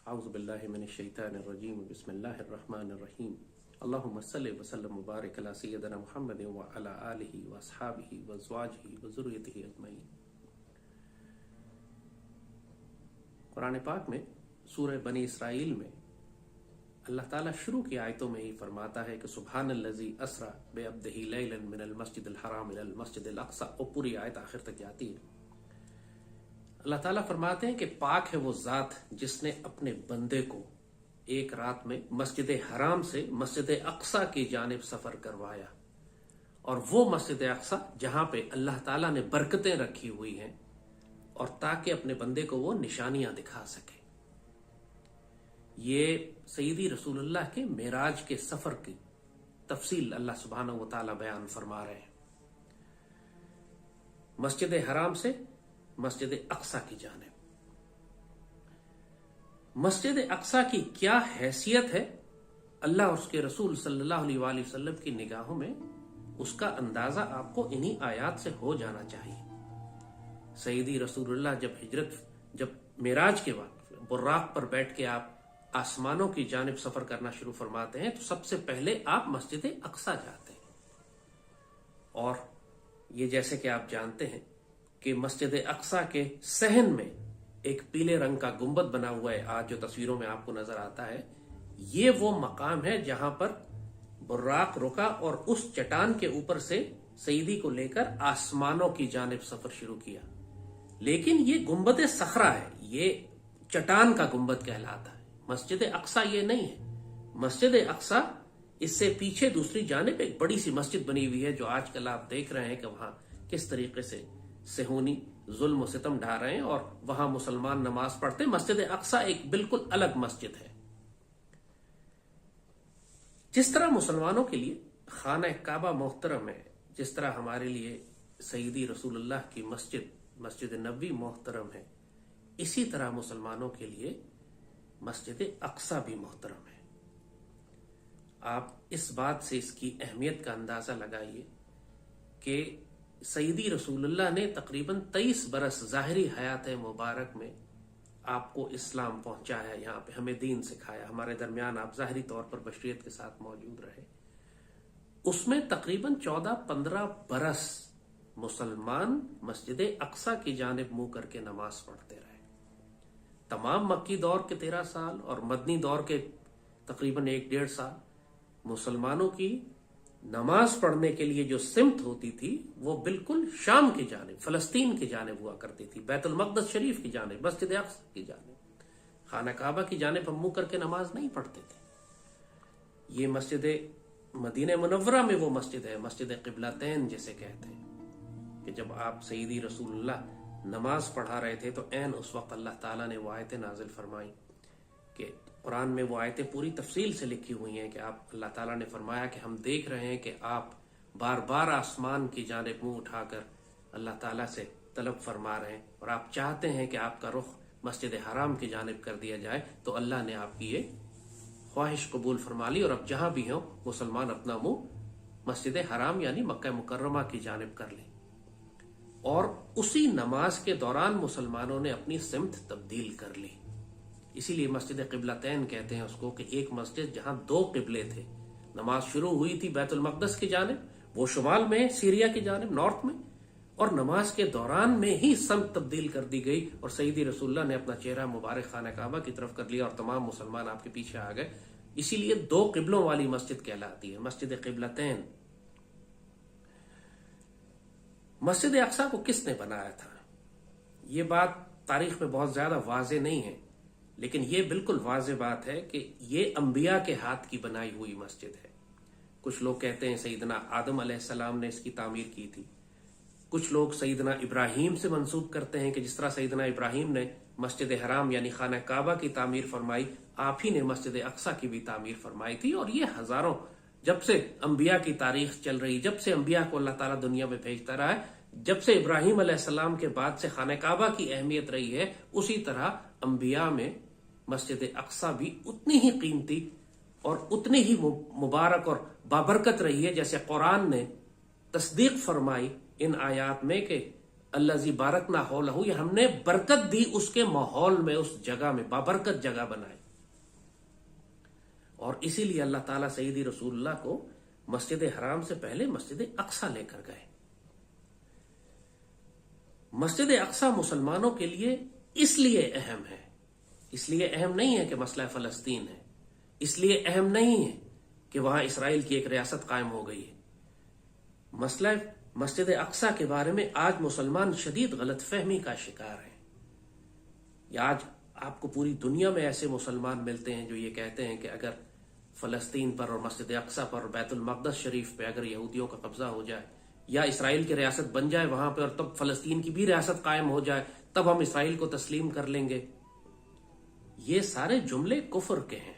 اعوذ باللہ من الشیطان الرجیم بسم اللہ الرحمن الرحیم اللہم صلی وسلم مبارک علی سیدنا محمد وعلی آلہ واصحابہ وازواجہ وذریتہ اجمعین۔ قرآن پاک میں سورہ بنی اسرائیل میں اللہ تعالیٰ شروع کی آیتوں میں ہی فرماتا ہے کہ سبحان الذی اسری بعبدہ لیلا من المسجد الحرام الی المسجد الاقصی، اور پوری آیت آخر تک جاتی ہے۔ اللہ تعالیٰ فرماتے ہیں کہ پاک ہے وہ ذات جس نے اپنے بندے کو ایک رات میں مسجد حرام سے مسجد اقصی کی جانب سفر کروایا، اور وہ مسجد اقصی جہاں پہ اللہ تعالیٰ نے برکتیں رکھی ہوئی ہیں، اور تاکہ اپنے بندے کو وہ نشانیاں دکھا سکے۔ یہ سیدی رسول اللہ کے معراج کے سفر کی تفصیل اللہ سبحانہ و تعالیٰ بیان فرما رہے ہیں۔ مسجد حرام سے مسجد اقصی کی جانب۔ مسجد اقصی کی کیا حیثیت ہے، اللہ اور اس کے رسول صلی اللہ علیہ وآلہ وسلم کی نگاہوں میں اس کا اندازہ آپ کو انہی آیات سے ہو جانا چاہیے۔ سیدی رسول اللہ جب معراج کے وقت براق پر بیٹھ کے آپ آسمانوں کی جانب سفر کرنا شروع فرماتے ہیں تو سب سے پہلے آپ مسجد اقصی جاتے ہیں، اور یہ جیسے کہ آپ جانتے ہیں کہ مسجد اقصی کے صحن میں ایک پیلے رنگ کا گنبد بنا ہوا ہے، آج جو تصویروں میں آپ کو نظر آتا ہے، یہ وہ مقام ہے جہاں پر براق رکا اور اس چٹان کے اوپر سے سیدی کو لے کر آسمانوں کی جانب سفر شروع کیا۔ لیکن یہ گنبد صخرہ ہے، یہ چٹان کا گنبد کہلاتا ہے۔ مسجد اقصی یہ نہیں ہے۔ مسجد اقصی اس سے پیچھے دوسری جانب ایک بڑی سی مسجد بنی ہوئی ہے، جو آج کل آپ دیکھ رہے ہیں کہ وہاں کس طریقے سے صہیونی ظلم و ستم ڈھا رہے ہیں اور وہاں مسلمان نماز پڑھتے ہیں۔ مسجد اقصی ایک بالکل الگ مسجد ہے۔ جس طرح مسلمانوں کے لیے خانہ کعبہ محترم ہے، جس طرح ہمارے لیے سیدی رسول اللہ کی مسجد نبوی محترم ہے، اسی طرح مسلمانوں کے لیے مسجد اقصی بھی محترم ہے۔ آپ اس بات سے اس کی اہمیت کا اندازہ لگائیے کہ سیدی رسول اللہ نے تقریباً 23 برس ظاہری حیات مبارک میں آپ کو اسلام پہنچایا، یہاں پہ ہمیں دین سکھایا، ہمارے درمیان آپ ظاہری طور پر بشریت کے ساتھ موجود رہے۔ اس میں تقریباً 14-15 برس مسلمان مسجد اقصی کی جانب منہ کر کے نماز پڑھتے رہے۔ تمام مکی دور کے 13 سال اور مدنی دور کے تقریباً 1-1.5 سال مسلمانوں کی نماز پڑھنے کے لیے جو سمت ہوتی تھی وہ بالکل شام کی جانب، فلسطین کی جانب ہوا کرتی تھی، بیت المقدس شریف کی جانب، مسجد اقصی کی جانب، خانہ کعبہ کی جانب ہم منہ کر کے نماز نہیں پڑھتے تھے۔ یہ مسجد مدینہ منورہ میں وہ مسجد ہے، مسجد قبلتین جسے کہتے ہیں، کہ جب آپ سیدی رسول اللہ نماز پڑھا رہے تھے تو عین اس وقت اللہ تعالیٰ نے وہ آیتیں نازل فرمائی کہ قرآن میں وہ آیتیں پوری تفصیل سے لکھی ہوئی ہیں کہ آپ اللہ تعالیٰ نے فرمایا کہ ہم دیکھ رہے ہیں کہ آپ بار بار آسمان کی جانب منہ اٹھا کر اللہ تعالیٰ سے طلب فرما رہے ہیں، اور آپ چاہتے ہیں کہ آپ کا رخ مسجد حرام کی جانب کر دیا جائے، تو اللہ نے آپ کی یہ خواہش قبول فرما لی، اور اب جہاں بھی ہوں مسلمان اپنا منہ مسجد حرام یعنی مکہ مکرمہ کی جانب کر لیں۔ اور اسی نماز کے دوران مسلمانوں نے اپنی سمت تبدیل کر لی، اسی لیے مسجد قبلتین کہتے ہیں اس کو، کہ ایک مسجد جہاں 2 قبلے تھے۔ نماز شروع ہوئی تھی بیت المقدس کی جانب، وہ شمال میں سیریا کی جانب، نارتھ میں، اور نماز کے دوران میں ہی سمت تبدیل کر دی گئی، اور سیدی رسول اللہ نے اپنا چہرہ مبارک خانہ کعبہ کی طرف کر لیا اور تمام مسلمان آپ کے پیچھے آ گئے۔ اسی لیے 2 قبلوں والی مسجد کہلاتی ہے، مسجد قبلتین۔ مسجد اقصی کو کس نے بنایا تھا، یہ بات تاریخ میں بہت زیادہ واضح نہیں ہے، لیکن یہ بالکل واضح بات ہے کہ یہ انبیاء کے ہاتھ کی بنائی ہوئی مسجد ہے۔ کچھ لوگ کہتے ہیں سیدنا آدم علیہ السلام نے اس کی تعمیر کی تھی، کچھ لوگ سیدنا ابراہیم سے منسوب کرتے ہیں کہ جس طرح سیدنا ابراہیم نے مسجد حرام یعنی خانہ کعبہ کی تعمیر فرمائی، آپ ہی نے مسجد اقصی کی بھی تعمیر فرمائی تھی۔ اور یہ ہزاروں، جب سے انبیاء کی تاریخ چل رہی، جب سے انبیاء کو اللہ تعالیٰ دنیا میں بھیجتا رہا ہے، جب سے ابراہیم علیہ السلام کے بعد سے خانہ کعبہ کی اہمیت رہی ہے، اسی طرح انبیاء میں مسجد اقصی بھی اتنی ہی قیمتی اور اتنی ہی مبارک اور بابرکت رہی ہے، جیسے قرآن نے تصدیق فرمائی ان آیات میں کہ الذی بارکنا حولہ، یہ ہم نے برکت دی اس کے ماحول میں، اس جگہ میں بابرکت جگہ بنائی. اور اسی لیے اللہ تعالیٰ سیدی رسول اللہ کو مسجد حرام سے پہلے مسجد اقصی لے کر گئے. مسجد اقصی مسلمانوں کے لیے اس لیے اہم ہے، اس لیے اہم نہیں ہے کہ مسئلہ فلسطین ہے، اس لیے اہم نہیں ہے کہ وہاں اسرائیل کی ایک ریاست قائم ہو گئی ہے. مسئلہ مسجد اقصی کے بارے میں آج مسلمان شدید غلط فہمی کا شکار ہیں. یا آج آپ کو پوری دنیا میں ایسے مسلمان ملتے ہیں جو یہ کہتے ہیں کہ اگر فلسطین پر اور مسجد اقصی پر اور بیت المقدس شریف پہ اگر یہودیوں کا قبضہ ہو جائے یا اسرائیل کی ریاست بن جائے وہاں پہ اور تب فلسطین کی بھی ریاست قائم ہو جائے تب ہم اسرائیل کو تسلیم کر لیں گے. یہ سارے جملے کفر کے ہیں.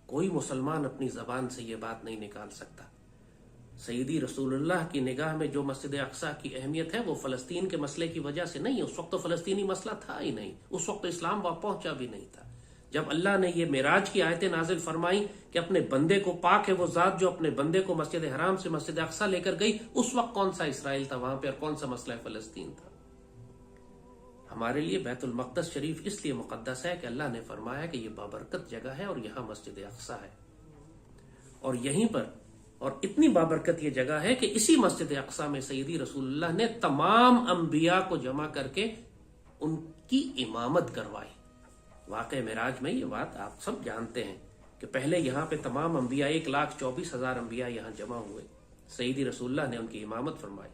کوئی مسلمان اپنی زبان سے یہ بات نہیں نکال سکتا. سیدی رسول اللہ کی نگاہ میں جو مسجد اقصی کی اہمیت ہے وہ فلسطین کے مسئلے کی وجہ سے نہیں ہے. اس وقت تو فلسطینی مسئلہ تھا ہی نہیں، اس وقت اسلام وہاں پہنچا بھی نہیں تھا. جب اللہ نے یہ معراج کی آیتیں نازل فرمائی کہ اپنے بندے کو، پاک ہے وہ ذات جو اپنے بندے کو مسجد حرام سے مسجد اقصی لے کر گئی، اس وقت کون سا اسرائیل تھا وہاں پہ اور کون سا مسئلہ فلسطین تھا؟ ہمارے لیے بیت المقدس شریف اس لیے مقدس ہے کہ اللہ نے فرمایا کہ یہ بابرکت جگہ ہے اور یہاں مسجد اقصی ہے. اور یہیں پر، اور اتنی بابرکت یہ جگہ ہے کہ اسی مسجد اقصی میں سیدی رسول اللہ نے تمام انبیاء کو جمع کر کے ان کی امامت کروائی. واقع معراج میں یہ بات آپ سب جانتے ہیں کہ پہلے یہاں پہ تمام انبیاء 1,24,000 انبیاء یہاں جمع ہوئے. سیدی رسول اللہ نے ان کی امامت فرمائی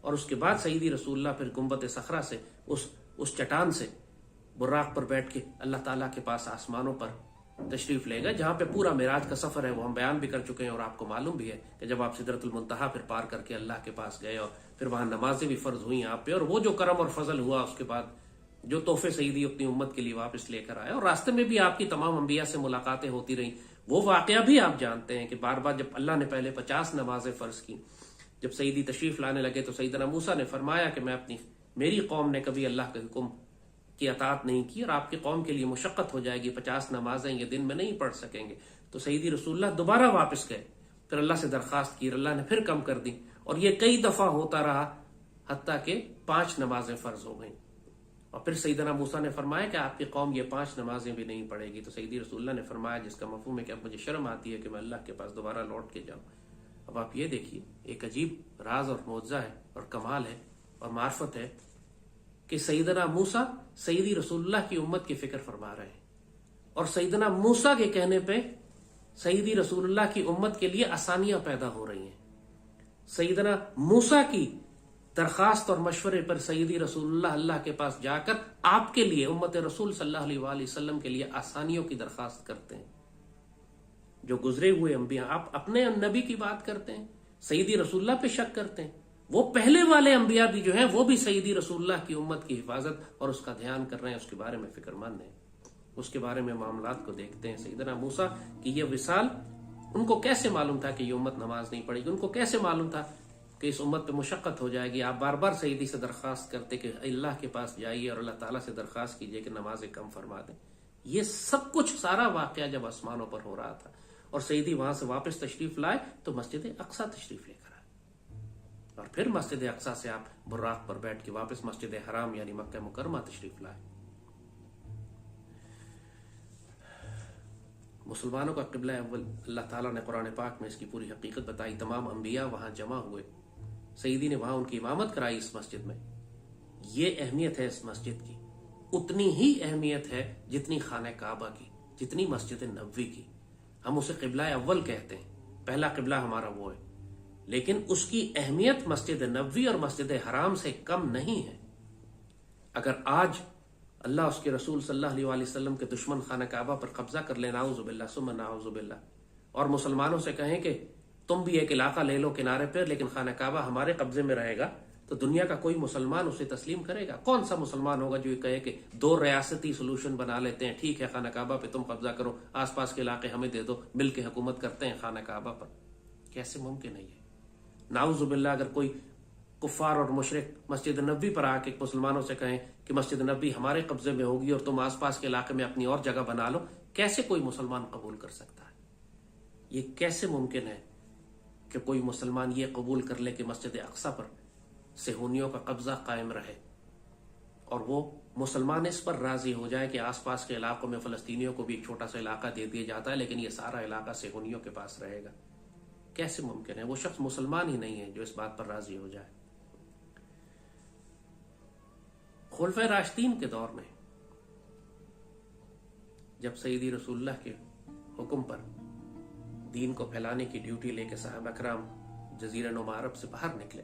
اور اس کے بعد سیدی رسول اللہ پھر گنبد صخرہ سے اس چٹان سے براق پر بیٹھ کے اللہ تعالیٰ کے پاس آسمانوں پر تشریف لے گئے، جہاں پہ پورا معراج کا سفر ہے وہ ہم بیان بھی کر چکے ہیں. اور آپ کو معلوم بھی ہے کہ جب آپ سدرۃ المنتہا پھر پار کر کے اللہ کے پاس گئے اور پھر وہاں نمازیں بھی فرض ہوئیں آپ پہ، اور وہ جو کرم اور فضل ہوا اس کے بعد جو تحفے سیدی اپنی امت کے لیے واپس لے کر آئے، اور راستے میں بھی آپ کی تمام انبیاء سے ملاقاتیں ہوتی رہیں. وہ واقعہ بھی آپ جانتے ہیں کہ بار بار جب اللہ نے پہلے 50 نمازیں فرض کی، جب سیدی تشریف لانے لگے تو سیدنا موسیٰ نے فرمایا کہ میری قوم نے کبھی اللہ کے حکم کی اطاعت نہیں کی اور آپ کی قوم کے لیے مشقت ہو جائے گی، 50 نمازیں یہ دن میں نہیں پڑھ سکیں گے. تو سیدی رسول اللہ دوبارہ واپس گئے، پھر اللہ سے درخواست کی، اللہ نے پھر کم کر دی، اور یہ کئی دفعہ ہوتا رہا حتیٰ کہ 5 نمازیں فرض ہو گئیں. اور پھر سیدنا موسیٰ نے فرمایا کہ آپ کی قوم یہ 5 نمازیں بھی نہیں پڑھے گی. تو سیدی رسول اللہ نے فرمایا، جس کا مفہوم ہے کہ اب مجھے شرم آتی ہے کہ میں اللہ کے پاس دوبارہ لوٹ کے جاؤں. اب آپ یہ دیکھیے، ایک عجیب راز اور معجزہ ہے اور کمال ہے اور معرفت ہے کہ سیدنا موسیٰ سیدی رسول اللہ کی امت کی فکر فرما رہے ہیں، اور سیدنا موسیٰ کے کہنے پہ سیدی رسول اللہ کی امت کے لیے آسانیاں پیدا ہو رہی ہیں. سیدنا موسیٰ کی درخواست اور مشورے پر سیدی رسول اللہ کے پاس جا کر آپ کے لیے، امت رسول صلی اللہ علیہ وآلہ وسلم کے لیے آسانیوں کی درخواست کرتے ہیں. جو گزرے ہوئے انبیاء، آپ اپنے نبی کی بات کرتے ہیں، سیدی رسول اللہ پہ شک کرتے ہیں، وہ پہلے والے انبیاء بھی جو ہیں وہ بھی سیدی رسول اللہ کی امت کی حفاظت اور اس کا دھیان کر رہے ہیں، اس کے بارے میں فکر مند ہیں، اس کے بارے میں معاملات کو دیکھتے ہیں. سیدنا موسیٰ کی یہ وصال، ان کو کیسے معلوم تھا کہ یہ امت نماز نہیں پڑھے گی؟ ان کو کیسے معلوم تھا کہ اس امت پہ مشقت ہو جائے گی؟ آپ بار بار سیدی سے درخواست کرتے کہ اللہ کے پاس جائیے اور اللہ تعالیٰ سے درخواست کیجئے کہ نمازیں کم فرما دیں. یہ سب کچھ سارا واقعہ جب آسمانوں پر ہو رہا تھا اور سیدی وہاں سے واپس تشریف لائے تو مسجد اقصی تشریف لے کر آئے، اور پھر مسجد اقصی سے آپ براق پر بیٹھ کے واپس مسجد حرام یعنی مکہ مکرمہ تشریف لائے. مسلمانوں کا قبلہ اول اللہ تعالیٰ نے قرآن پاک میں اس کی پوری حقیقت بتائی. تمام انبیاء وہاں جمع ہوئے، سیدی نے وہاں ان کی امامت کرائی اس مسجد میں. یہ اہمیت ہے اس مسجد کی، اتنی ہی اہمیت ہے جتنی خانہ کعبہ کی، جتنی مسجد نبوی کی. ہم اسے قبلہ اول کہتے ہیں، پہلا قبلہ ہمارا وہ ہے، لیکن اس کی اہمیت مسجد نبوی اور مسجد حرام سے کم نہیں ہے. اگر آج اللہ اس کے رسول صلی اللہ علیہ وآلہ وسلم کے دشمن خانہ کعبہ پر قبضہ کر لیں، نعوذ باللہ ثم نعوذ باللہ، اور مسلمانوں سے کہیں کہ تم بھی ایک علاقہ لے لو کنارے پر لیکن خانہ کعبہ ہمارے قبضے میں رہے گا، تو دنیا کا کوئی مسلمان اسے تسلیم کرے گا؟ کون سا مسلمان ہوگا جو یہ کہے کہ 2 ریاستی سولوشن بنا لیتے ہیں، ٹھیک ہے خانہ کعبہ پہ تم قبضہ کرو، آس پاس کے علاقے ہمیں دے دو، مل کے حکومت کرتے ہیں خانہ کعبہ پر؟ کیسے ممکن ہے یہ؟ نعوذ باللہ اگر کوئی کفار اور مشرک مسجد نبوی پر آ کے مسلمانوں سے کہیں کہ مسجد نبوی ہمارے قبضے میں ہوگی اور تم آس پاس کے علاقے میں اپنی اور جگہ بنا لو، کیسے کوئی مسلمان قبول کر سکتا ہے؟ یہ کیسے ممکن ہے کہ کوئی مسلمان یہ قبول کر لے کہ مسجد اقصی پر صہیونیوں کا قبضہ قائم رہے اور وہ مسلمان اس پر راضی ہو جائے کہ آس پاس کے علاقوں میں فلسطینیوں کو بھی ایک چھوٹا سا علاقہ دے دیا جاتا ہے لیکن یہ سارا علاقہ صہیونیوں کے پاس رہے گا. کیسے ممکن ہے؟ وہ شخص مسلمان ہی نہیں ہے جو اس بات پر راضی ہو جائے. خلفائے راشدین کے دور میں جب سیدی رسول اللہ کے حکم پر دین کو پھیلانے کی ڈیوٹی لے کے صحابہ کرام جزیرہ نما عرب سے باہر نکلے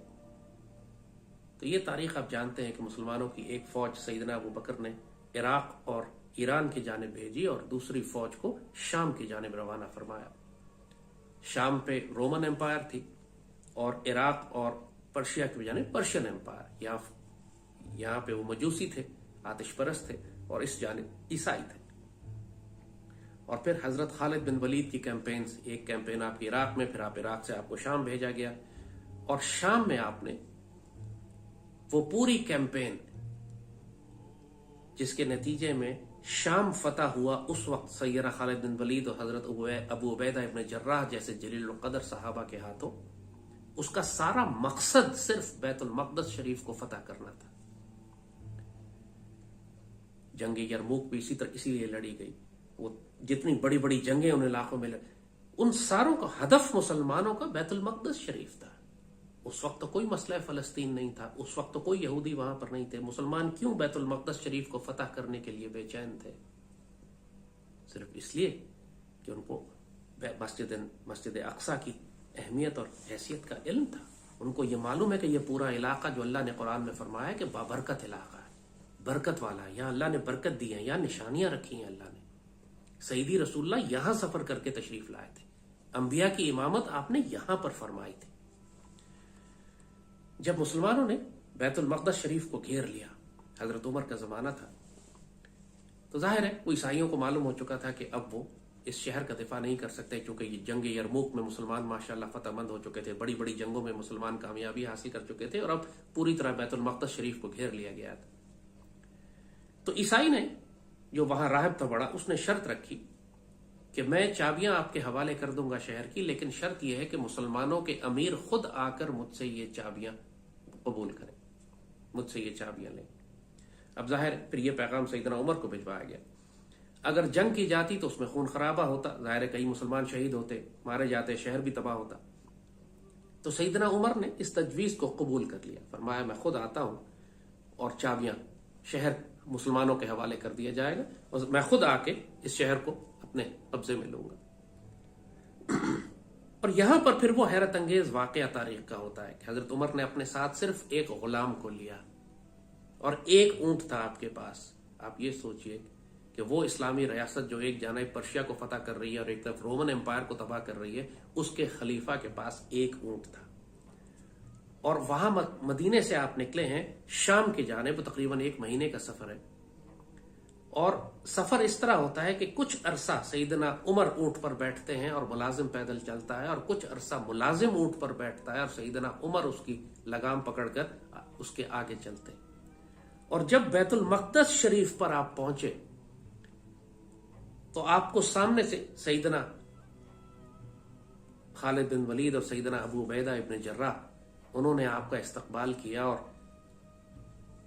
تو یہ تاریخ آپ جانتے ہیں کہ مسلمانوں کی ایک فوج سیدنا ابو بکر نے عراق اور ایران کی جانب بھیجی اور دوسری فوج کو شام کی جانب روانہ فرمایا. شام پہ رومن امپائر تھی اور عراق اور پرشیا کی جانب پرشین امپائر. یہاں پہ وہ مجوسی تھے، آتش پرست تھے، اور اس جانب عیسائی تھے. اور پھر حضرت خالد بن ولید کی کیمپینز، ایک کیمپین آپ کی عراق میں، پھر آپ عراق سے آپ کو شام بھیجا گیا اور شام میں آپ نے وہ پوری کیمپین جس کے نتیجے میں شام فتح ہوا، اس وقت سیدنا خالد بن ولید اور حضرت ابو عبیدہ ابن جراح جیسے جلیل القدر صحابہ کے ہاتھوں، اس کا سارا مقصد صرف بیت المقدس شریف کو فتح کرنا تھا. جنگ یرموک بھی اسی لیے لڑی گئی. وہ جتنی بڑی بڑی جنگیں ان علاقوں میں ان ساروں کا ہدف مسلمانوں کا بیت المقدس شریف تھا. اس وقت تو کوئی مسئلہ فلسطین نہیں تھا، اس وقت تو کوئی یہودی وہاں پر نہیں تھے. مسلمان کیوں بیت المقدس شریف کو فتح کرنے کے لیے بے چین تھے؟ صرف اس لیے کہ ان کو مسجد اقصیٰ کی اہمیت اور حیثیت کا علم تھا. ان کو یہ معلوم ہے کہ یہ پورا علاقہ جو اللہ نے قرآن میں فرمایا ہے کہ بابرکت علاقہ ہے، برکت والا ہے، یہاں اللہ نے برکت دی ہے، یہاں نشانیاں رکھی ہیں اللہ نے. سیدی رسول اللہ یہاں سفر کر کے تشریف لائے تھے، انبیاء کی امامت آپ نے یہاں پر فرمائی تھی. جب مسلمانوں نے بیت المقدس شریف کو گھیر لیا، حضرت عمر کا زمانہ تھا، تو ظاہر ہے وہ عیسائیوں کو معلوم ہو چکا تھا کہ اب وہ اس شہر کا دفاع نہیں کر سکتے، چونکہ یہ جنگ یرموک میں مسلمان ماشاءاللہ فتح مند ہو چکے تھے، بڑی بڑی جنگوں میں مسلمان کامیابی حاصل کر چکے تھے اور اب پوری طرح بیت المقدس شریف کو گھیر لیا گیا تھا. تو عیسائی نے، جو وہاں راہب تھا بڑا، اس نے شرط رکھی کہ میں چابیاں آپ کے حوالے کر دوں گا شہر کی، لیکن شرط یہ ہے کہ مسلمانوں کے امیر خود آ کر مجھ سے یہ چابیاں قبول کریں، مجھ سے یہ چابیاں لیں. اب ظاہر پھر یہ پیغام سیدنا عمر کو بھجوایا گیا. اگر جنگ کی جاتی تو اس میں خون خرابہ ہوتا، ظاہر ہے کئی مسلمان شہید ہوتے، مارے جاتے، شہر بھی تباہ ہوتا. تو سیدنا عمر نے اس تجویز کو قبول کر لیا، فرمایا میں خود آتا ہوں اور چابیاں شہر مسلمانوں کے حوالے کر دیا جائے گا اور میں خود آ کے اس شہر کو اپنے قبضے میں لوں گا. اور یہاں پر پھر وہ حیرت انگیز واقعہ تاریخ کا ہوتا ہے کہ حضرت عمر نے اپنے ساتھ صرف ایک غلام کو لیا اور ایک اونٹ تھا آپ کے پاس. آپ یہ سوچئے کہ وہ اسلامی ریاست جو ایک جانب پرشیا کو فتح کر رہی ہے اور ایک طرف رومن امپائر کو تباہ کر رہی ہے، اس کے خلیفہ کے پاس ایک اونٹ تھا. اور وہاں مدینے سے آپ نکلے ہیں شام کی جانب، تقریباً 1 مہینے کا سفر ہے. اور سفر اس طرح ہوتا ہے کہ کچھ عرصہ سیدنا عمر اونٹ پر بیٹھتے ہیں اور ملازم پیدل چلتا ہے، اور کچھ عرصہ ملازم اونٹ پر بیٹھتا ہے اور سیدنا عمر اس کی لگام پکڑ کر اس کے آگے چلتے ہیں. اور جب بیت المقدس شریف پر آپ پہنچے تو آپ کو سامنے سے سیدنا خالد بن ولید اور سیدنا ابو عبیدہ ابن جراح، انہوں نے آپ کا استقبال کیا اور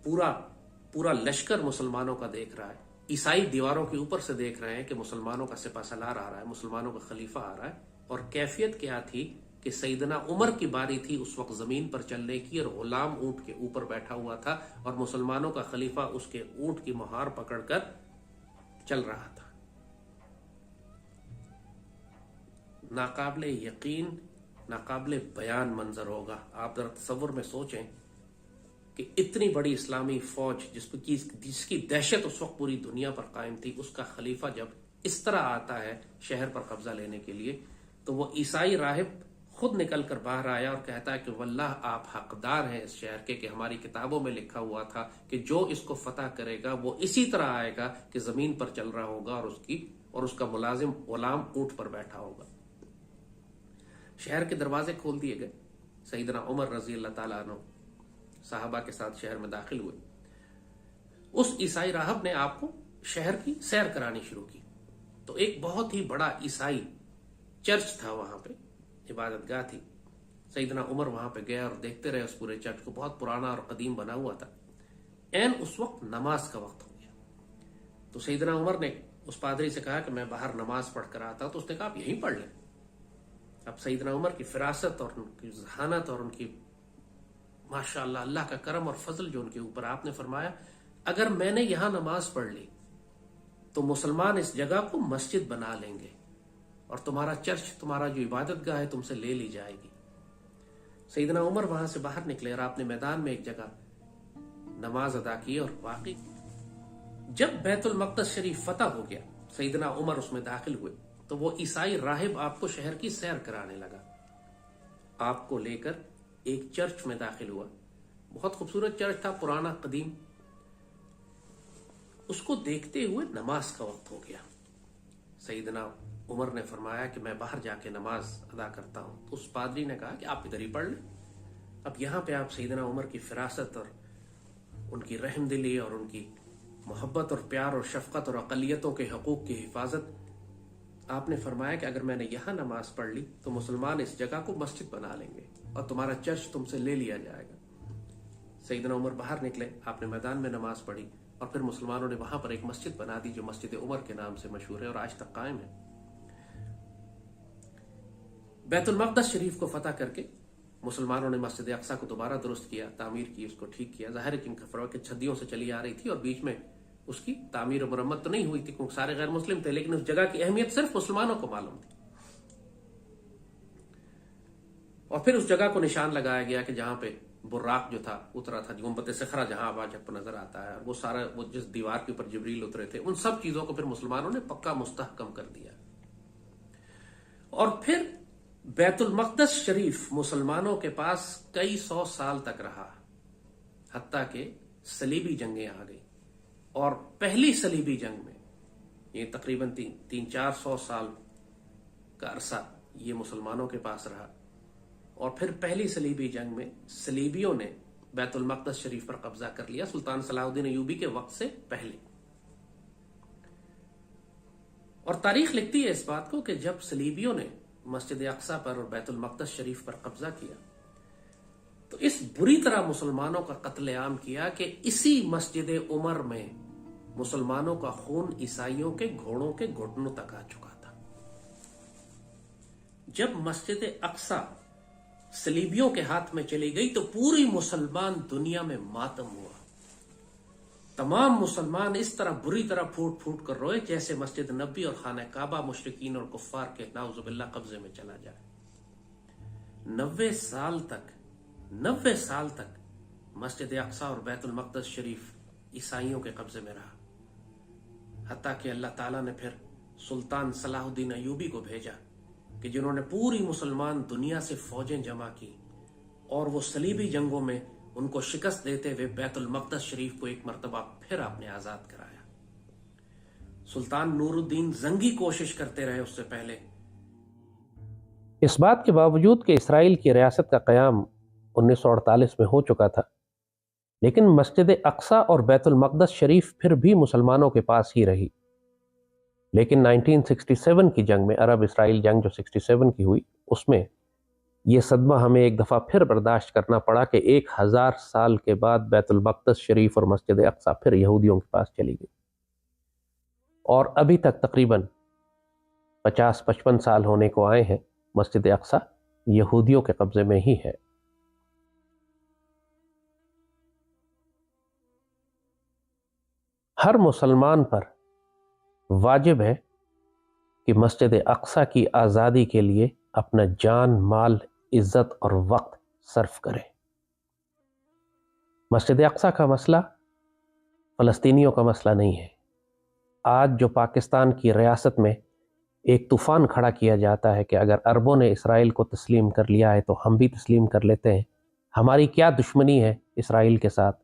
پورا لشکر مسلمانوں کا دیکھ رہا ہے. عیسائی دیواروں کے اوپر سے دیکھ رہے ہیں کہ مسلمانوں کا سپہ سالار آ رہا ہے، مسلمانوں کا خلیفہ آ رہا ہے. اور کیفیت کیا تھی کہ سیدنا عمر کی باری تھی اس وقت زمین پر چلنے کی، اور غلام اونٹ کے اوپر بیٹھا ہوا تھا اور مسلمانوں کا خلیفہ اس کے اونٹ کی مہار پکڑ کر چل رہا تھا. ناقابل یقین، ناقابل بیان منظر ہوگا. آپ ذرا تصور میں سوچیں کہ اتنی بڑی اسلامی فوج جس کی دہشت اس وقت پوری دنیا پر قائم تھی، اس کا خلیفہ جب اس طرح آتا ہے شہر پر قبضہ لینے کے لیے، تو وہ عیسائی راہب خود نکل کر باہر آیا اور کہتا ہے کہ واللہ آپ حقدار ہیں اس شہر کے، کہ ہماری کتابوں میں لکھا ہوا تھا کہ جو اس کو فتح کرے گا وہ اسی طرح آئے گا کہ زمین پر چل رہا ہوگا اور اس کا ملازم غلام اونٹ پر بیٹھا ہوگا. شہر کے دروازے کھول دیے گئے. سیدنا عمر رضی اللہ تعالیٰ عنہ صحابہ کے ساتھ شہر میں داخل ہوئے. اس عیسائی راہب نے آپ کو شہر کی سیر کرانی شروع کی. تو ایک بہت ہی بڑا عیسائی چرچ تھا، وہاں پہ عبادت گاہ تھی. سیدنا عمر وہاں پہ گیا اور دیکھتے رہے اس پورے چرچ کو، بہت پرانا اور قدیم بنا ہوا تھا۔ عین اس وقت نماز کا وقت ہو گیا، تو سیدنا عمر نے اس پادری سے کہا کہ میں باہر نماز پڑھ کر آتا ہوں، تو اس نے کہا آپ یہیں پڑھ لیں۔ اب سیدنا عمر کی فراست اور ان کی ذہانت اور ان کی ماشاءاللہ اللہ کا کرم اور فضل جو ان کے اوپر، آپ نے فرمایا اگر میں نے یہاں نماز پڑھ لی تو مسلمان اس جگہ کو مسجد بنا لیں گے اور تمہارا چرچ، تمہارا جو عبادت گاہ ہے، تم سے لے لی جائے گی۔ سیدنا عمر وہاں سے باہر نکلے اور آپ نے میدان میں ایک جگہ نماز ادا کی، اور واقعی جب بیت المقدس شریف فتح ہو گیا، سیدنا عمر اس میں داخل ہوئے تو وہ عیسائی راہب آپ کو شہر کی سیر کرانے لگا، آپ کو لے کر ایک چرچ میں داخل ہوا۔ بہت خوبصورت چرچ تھا، پرانا قدیم۔ اس کو دیکھتے ہوئے نماز کا وقت ہو گیا۔ سیدنا عمر نے فرمایا کہ میں باہر جا کے نماز ادا کرتا ہوں، تو اس پادری نے کہا کہ آپ ادھر ہی پڑھ لیں۔ اب یہاں پہ آپ سیدنا عمر کی فراست اور ان کی رحم دلی اور ان کی محبت اور پیار اور شفقت اور اقلیتوں کے حقوق کی حفاظت، آپ نے فرمایا کہ اگر میں نے یہاں نماز پڑھ لی تو مسلمان اس جگہ کو مسجد بنا لیں گے اور تمہارا چرچ تم سے لے لیا جائے گا۔ سیدنا عمر باہر نکلے، آپ نے میدان میں نماز پڑھی، اور پھر مسلمانوں نے وہاں پر ایک مسجد بنا دی جو مسجد عمر کے نام سے مشہور ہے اور آج تک قائم ہے۔ بیت المقدس شریف کو فتح کر کے مسلمانوں نے مسجد اقصی کو دوبارہ درست کیا، تعمیر کی، اس کو ٹھیک کیا۔ ظاہر ہے کہ ان کا فرق کہ صدیوں سے چلی آ رہی تھی اور بیچ میں اس کی تعمیر و مرمت تو نہیں ہوئی تھی کیونکہ سارے غیر مسلم تھے، لیکن اس جگہ کی اہمیت صرف مسلمانوں کو معلوم تھی۔ اور پھر اس جگہ کو نشان لگایا گیا کہ جہاں پہ براق جو تھا اترا تھا، گنبد صخرہ جہاں آج آپ کو نظر آتا ہے، وہ سارا وہ جس دیوار کے اوپر جبریل اترے تھے، ان سب چیزوں کو پھر مسلمانوں نے پکا مستحکم کر دیا۔ اور پھر بیت المقدس شریف مسلمانوں کے پاس کئی سو سال تک رہا، حتیٰ کہ صلیبی جنگیں آ گئی، اور پہلی صلیبی جنگ میں یہ تقریباً 300-400 سال کا عرصہ یہ مسلمانوں کے پاس رہا، اور پھر پہلی صلیبی جنگ میں صلیبیوں نے بیت المقدس شریف پر قبضہ کر لیا سلطان صلاح الدین ایوبی کے وقت سے پہلے۔ اور تاریخ لکھتی ہے اس بات کو کہ جب صلیبیوں نے مسجد اقصی پر اور بیت المقدس شریف پر قبضہ کیا تو اس بری طرح مسلمانوں کا قتل عام کیا کہ اسی مسجد عمر میں مسلمانوں کا خون عیسائیوں کے گھوڑوں کے گھٹنوں تک آ چکا تھا۔ جب مسجد اقصی صلیبیوں کے ہاتھ میں چلی گئی تو پوری مسلمان دنیا میں ماتم ہوا، تمام مسلمان اس طرح بری طرح پھوٹ پھوٹ کر روئے جیسے مسجد نبی اور خانہ کعبہ مشرکین اور کفار کے نعوذ باللہ قبضے میں چلا جائے۔ 90 سال تک مسجد اقصی اور بیت المقدس شریف عیسائیوں کے قبضے میں رہا، حتیٰ کہ اللہ تعالیٰ نے پھر سلطان صلاح الدین ایوبی کو بھیجا کہ جنہوں نے پوری مسلمان دنیا سے فوجیں جمع کی اور وہ صلیبی جنگوں میں ان کو شکست دیتے ہوئے بیت المقدس شریف کو ایک مرتبہ پھر آپ نے آزاد کرایا۔ سلطان نور الدین زنگی کوشش کرتے رہے اس سے پہلے۔ اس بات کے باوجود کہ اسرائیل کی ریاست کا قیام 1948 میں ہو چکا تھا، لیکن مسجد اقصی اور بیت المقدس شریف پھر بھی مسلمانوں کے پاس ہی رہی۔ لیکن 1967 کی جنگ میں، عرب اسرائیل جنگ جو 67 کی ہوئی، اس میں یہ صدمہ ہمیں ایک دفعہ پھر برداشت کرنا پڑا کہ 1000 سال کے بعد بیت المقدس شریف اور مسجد اقصی پھر یہودیوں کے پاس چلی گئی، اور ابھی تک تقریباً 50-55 سال ہونے کو آئے ہیں مسجد اقصی یہودیوں کے قبضے میں ہی ہے۔ ہر مسلمان پر واجب ہے کہ مسجد اقصی کی آزادی کے لیے اپنا جان، مال، عزت اور وقت صرف کرے۔ مسجد اقصی کا مسئلہ فلسطینیوں کا مسئلہ نہیں ہے۔ آج جو پاکستان کی ریاست میں ایک طوفان کھڑا کیا جاتا ہے کہ اگر عربوں نے اسرائیل کو تسلیم کر لیا ہے تو ہم بھی تسلیم کر لیتے ہیں، ہماری کیا دشمنی ہے اسرائیل کے ساتھ،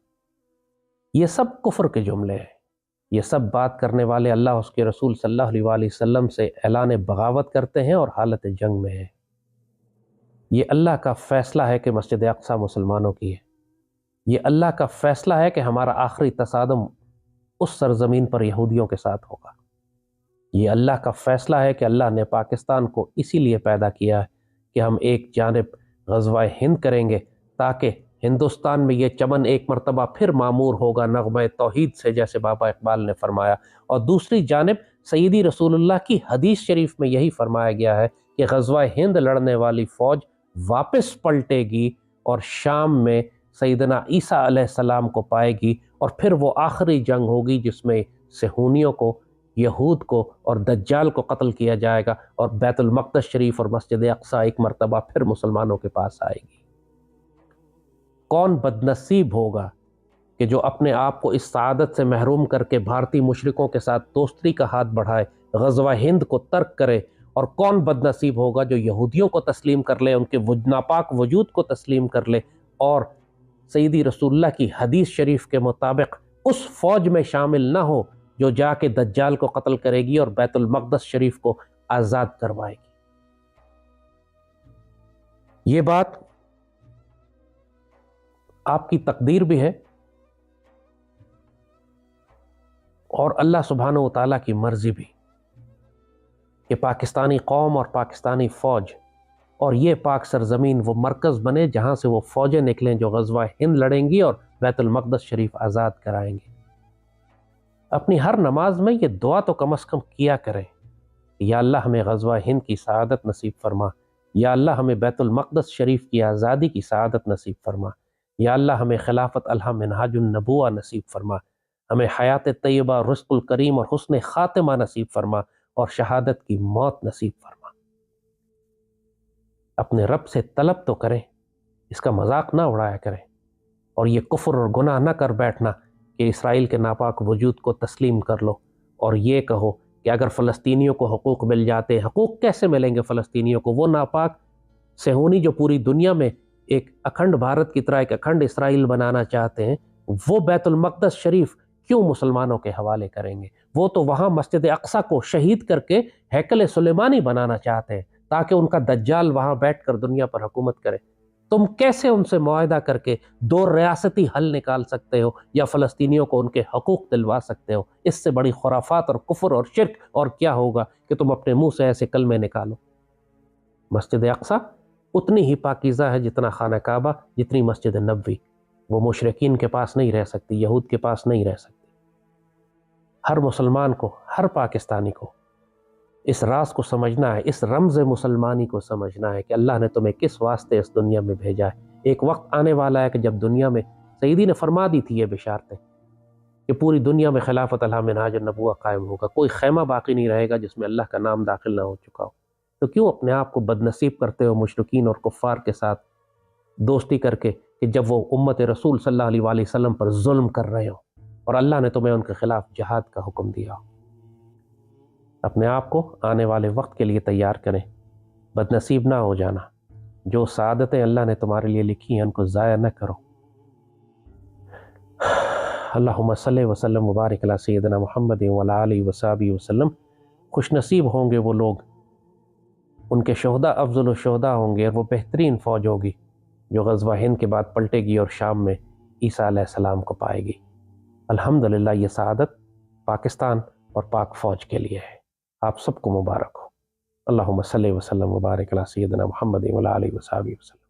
یہ سب کفر کے جملے ہیں۔ یہ سب بات کرنے والے اللہ اس کے رسول صلی اللہ علیہ وسلم سے اعلان بغاوت کرتے ہیں اور حالت جنگ میں ہیں۔ یہ اللہ کا فیصلہ ہے کہ مسجد اقصی مسلمانوں کی ہے۔ یہ اللہ کا فیصلہ ہے کہ ہمارا آخری تصادم اس سرزمین پر یہودیوں کے ساتھ ہوگا۔ یہ اللہ کا فیصلہ ہے کہ اللہ نے پاکستان کو اسی لیے پیدا کیا ہے کہ ہم ایک جانب غزوہ ہند کریں گے تاکہ ہندوستان میں یہ چمن ایک مرتبہ پھر معمور ہوگا نغمہ توحید سے، جیسے بابا اقبال نے فرمایا۔ اور دوسری جانب سیدی رسول اللہ کی حدیث شریف میں یہی فرمایا گیا ہے کہ غزوہ ہند لڑنے والی فوج واپس پلٹے گی اور شام میں سیدنا عیسیٰ علیہ السلام کو پائے گی، اور پھر وہ آخری جنگ ہوگی جس میں صہیونیوں کو، یہود کو اور دجال کو قتل کیا جائے گا، اور بیت المقدس شریف اور مسجد اقصیٰ ایک مرتبہ پھر مسلمانوں کے پاس آئے گی۔ کون بدنصیب ہوگا کہ جو اپنے آپ کو اس سعادت سے محروم کر کے بھارتی مشرکوں کے ساتھ دوستی کا ہاتھ بڑھائے، غزوہ ہند کو ترک کرے، اور کون بدنصیب ہوگا جو یہودیوں کو تسلیم کر لے، ان کے ناپاک وجود کو تسلیم کر لے، اور سیدی رسول اللہ کی حدیث شریف کے مطابق اس فوج میں شامل نہ ہو جو جا کے دجال کو قتل کرے گی اور بیت المقدس شریف کو آزاد کروائے گی۔ یہ بات آپ کی تقدیر بھی ہے اور اللہ سبحانہ و تعالیٰ کی مرضی بھی، کہ پاکستانی قوم اور پاکستانی فوج اور یہ پاک سرزمین وہ مرکز بنے جہاں سے وہ فوجیں نکلیں جو غزوہ ہند لڑیں گی اور بیت المقدس شریف آزاد کرائیں گے۔ اپنی ہر نماز میں یہ دعا تو کم از کم کیا کریں، یا اللہ ہمیں غزوہ ہند کی سعادت نصیب فرما، یا اللہ ہمیں بیت المقدس شریف کی آزادی کی سعادت نصیب فرما، یا اللہ ہمیں خلافت الہم منہاج النبوہ نصیب فرما، ہمیں حیات طیبہ، رزق الکریم اور حسن خاتمہ نصیب فرما، اور شہادت کی موت نصیب فرما۔ اپنے رب سے طلب تو کریں، اس کا مذاق نہ اڑایا کریں، اور یہ کفر اور گناہ نہ کر بیٹھنا کہ اسرائیل کے ناپاک وجود کو تسلیم کر لو اور یہ کہو کہ اگر فلسطینیوں کو حقوق مل جاتے، حقوق کیسے ملیں گے فلسطینیوں کو؟ وہ ناپاک صہیونی جو پوری دنیا میں ایک اکھنڈ بھارت کی طرح ایک اکھنڈ اسرائیل بنانا چاہتے ہیں، وہ بیت المقدس شریف کیوں مسلمانوں کے حوالے کریں گے؟ وہ تو وہاں مسجد اقصیٰ کو شہید کر کے ہیکل سلیمانی بنانا چاہتے ہیں تاکہ ان کا دجال وہاں بیٹھ کر دنیا پر حکومت کرے۔ تم کیسے ان سے معاہدہ کر کے دو ریاستی حل نکال سکتے ہو یا فلسطینیوں کو ان کے حقوق دلوا سکتے ہو؟ اس سے بڑی خرافات اور کفر اور شرک اور کیا ہوگا کہ تم اپنے منہ سے ایسے کلمے نکالو؟ مسجد اقصیٰ اتنی ہی پاکیزہ ہے جتنا خانہ کعبہ، جتنی مسجد نبوی۔ وہ مشرکین کے پاس نہیں رہ سکتی، یہود کے پاس نہیں رہ سکتی۔ ہر مسلمان کو، ہر پاکستانی کو اس راز کو سمجھنا ہے، اس رمز مسلمانی کو سمجھنا ہے کہ اللہ نے تمہیں کس واسطے اس دنیا میں بھیجا ہے۔ ایک وقت آنے والا ہے کہ جب دنیا میں، سیدی نے فرما دی تھی یہ بشارتیں، کہ پوری دنیا میں خلافت الہم منہاج النبوہ قائم ہوگا، کوئی خیمہ باقی نہیں رہے گا جس میں اللہ کا نام داخل نہ ہو چکا ہو۔ تو کیوں اپنے آپ کو بدنصیب کرتے ہو مشرکین اور کفار کے ساتھ دوستی کر کے، کہ جب وہ امت رسول صلی اللہ علیہ وآلہ وسلم پر ظلم کر رہے ہو اور اللہ نے تمہیں ان کے خلاف جہاد کا حکم دیا ہو؟ اپنے آپ کو آنے والے وقت کے لیے تیار کریں، بدنصیب نہ ہو جانا۔ جو سعادتیں اللہ نے تمہارے لیے لکھی ہیں ان کو ضائع نہ کرو۔ اللہم صلی وسلم وبارک علی سیدنا محمد وعلی آلہ وصحبہ وسلم۔ خوش نصیب ہوں گے وہ لوگ، ان کے شہداء افضل الشہداء ہوں گے، اور وہ بہترین فوج ہوگی جو غزوہ ہند کے بعد پلٹے گی اور شام میں عیسیٰ علیہ السلام کو پائے گی۔ الحمدللہ یہ سعادت پاکستان اور پاک فوج کے لیے ہے۔ آپ سب کو مبارک ہو۔ اللہم صلی وسلم وبارک علی سیدنا محمد وعلی آلہ وصحبہ وسلم۔